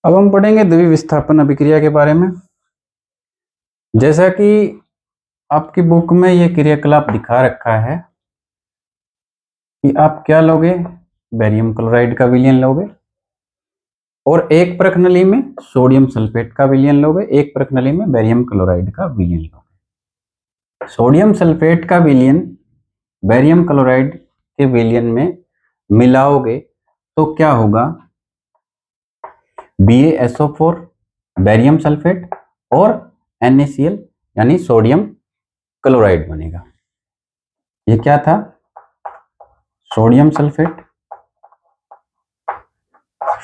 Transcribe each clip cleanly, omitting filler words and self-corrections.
अब हम पढ़ेंगे द्वितीय विस्थापन अभिक्रिया के बारे में। जैसा कि आपकी बुक में ये क्रियाकलाप दिखा रखा है कि आप क्या लोगे, बेरियम क्लोराइड का विलयन लोगे और एक प्रश्नली में सोडियम सल्फेट का विलयन लोगे, एक प्रश्नली में बेरियम क्लोराइड का विलयन लोगे। सोडियम सल्फेट का विलयन बेरियम क्लोराइड के विलयन में मिलाओगे तो क्या होगा, BaSO4 बेरियम सल्फेट और NaCl यानी सोडियम क्लोराइड बनेगा। ये क्या था, सोडियम सल्फेट।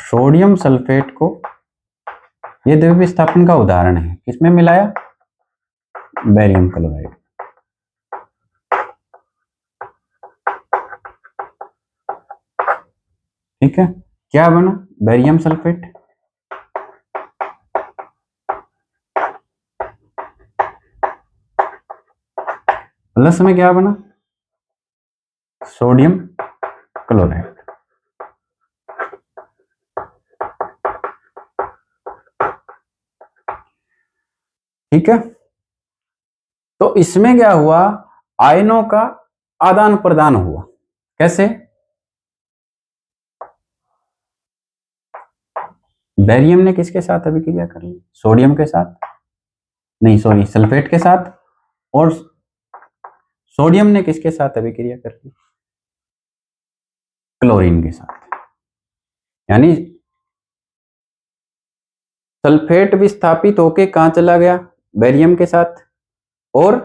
सोडियम सल्फेट को ये द्वितीय विस्थापन का उदाहरण है, किसमें मिलाया, बेरियम क्लोराइड। ठीक है, क्या बना, बेरियम सल्फेट। प्लस में क्या बना, सोडियम क्लोराइड। ठीक है, तो इसमें क्या हुआ, आयनों का आदान प्रदान हुआ। कैसे, बेरियम ने किसके साथ अभिक्रिया कर ली, सोडियम के साथ, नहीं सॉरी सल्फेट के साथ, और सोडियम ने किसके साथ अभिक्रिया कर ली, क्लोरीन के साथ। यानी सल्फेट विस्थापित होके कहां चला गया, बेरियम के साथ, और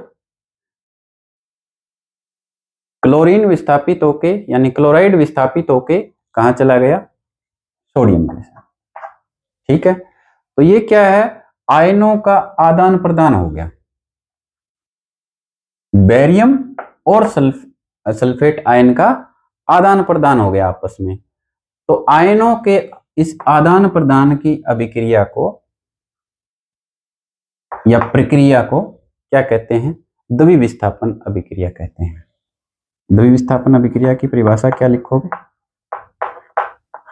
क्लोरीन विस्थापित होके यानी क्लोराइड विस्थापित होके कहां चला गया, सोडियम के साथ। ठीक है, तो ये क्या है, आयनों का आदान प्रदान हो गया। बेरियम और सल्फेट आयन का आदान प्रदान हो गया आपस में। तो आयनों के इस आदान प्रदान की अभिक्रिया को या प्रक्रिया को क्या कहते हैं, द्वितीय विस्थापन अभिक्रिया कहते हैं। द्वितीय विस्थापन अभिक्रिया की परिभाषा क्या लिखोगे,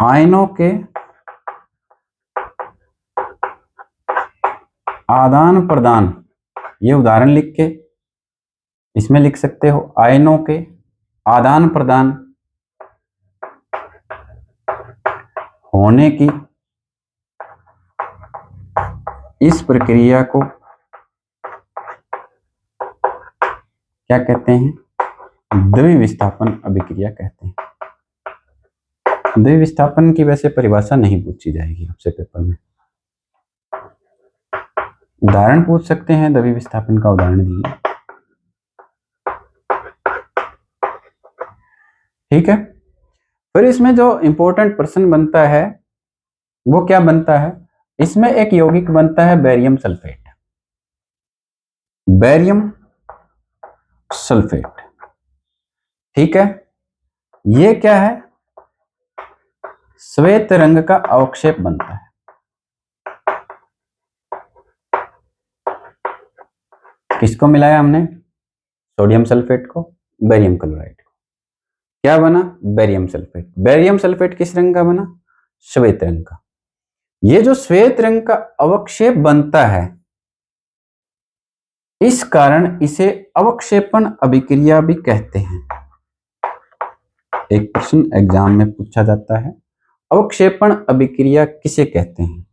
आयनों के आदान प्रदान, ये उदाहरण लिख के इसमें लिख सकते हो, आयनों के आदान प्रदान होने की इस प्रक्रिया को क्या कहते हैं, द्वितीय विस्थापन अभिक्रिया कहते हैं। द्वितीय विस्थापन की वैसे परिभाषा नहीं पूछी जाएगी आपसे पेपर में, उदाहरण पूछ सकते हैं, द्वितीय विस्थापन का उदाहरण दीजिए। ठीक है, फिर इसमें जो इंपॉर्टेंट प्रश्न बनता है वो क्या बनता है, इसमें एक यौगिक बनता है बेरियम सल्फेट। बेरियम सल्फेट, ठीक है, ये क्या है, श्वेत रंग का अवक्षेप बनता है। किसको मिलाया हमने, सोडियम सल्फेट को, बेरियम क्लोराइड को, क्या बना, बेरियम सल्फेट। बेरियम सल्फेट किस रंग का बना, श्वेत रंग का। ये जो श्वेत रंग का अवक्षेप बनता है, इस कारण इसे अवक्षेपण अभिक्रिया भी कहते हैं। एक प्रश्न एग्जाम में पूछा जाता है, अवक्षेपण अभिक्रिया किसे कहते हैं,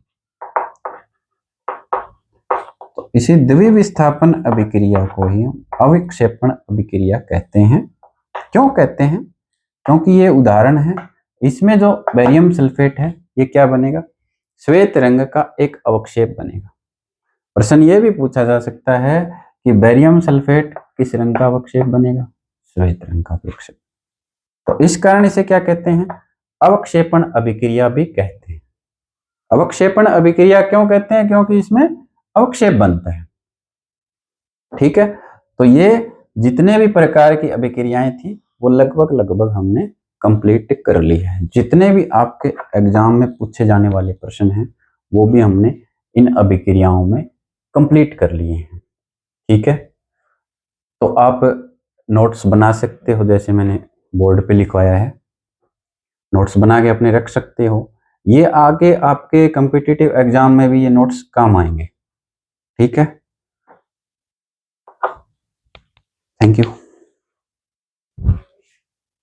तो इसी द्वितीय विस्थापन अभिक्रिया को ही हम अवक्षेपण अभिक्रिया कहते हैं। क्यों कहते हैं, क्योंकि ये उदाहरण है, इसमें जो बेरियम सल्फेट है ये क्या बनेगा, श्वेत रंग का एक अवक्षेप बनेगा। प्रश्न ये भी पूछा जा सकता है कि बेरियम सल्फेट किस रंग का अवक्षेप बनेगा, श्वेत रंग का अवक्षेप। तो इस कारण इसे क्या कहते हैं, अवक्षेपण अभिक्रिया भी कहते हैं। अवक्षेपण अभिक्रिया क्यों कहते हैं, क्योंकि इसमें अवक्षेप बनता है। ठीक है, तो ये जितने भी प्रकार की अभिक्रियाएं थी वो लगभग हमने कंप्लीट कर ली है। जितने भी आपके एग्जाम में पूछे जाने वाले प्रश्न हैं वो भी हमने इन अभिक्रियाओं में कंप्लीट कर लिए हैं। ठीक है, तो आप नोट्स बना सकते हो, जैसे मैंने बोर्ड पे लिखवाया है, नोट्स बना के अपने रख सकते हो। ये आगे आपके कॉम्पिटिटिव एग्जाम में भी ये नोट्स काम आएंगे। ठीक है, थैंक यू।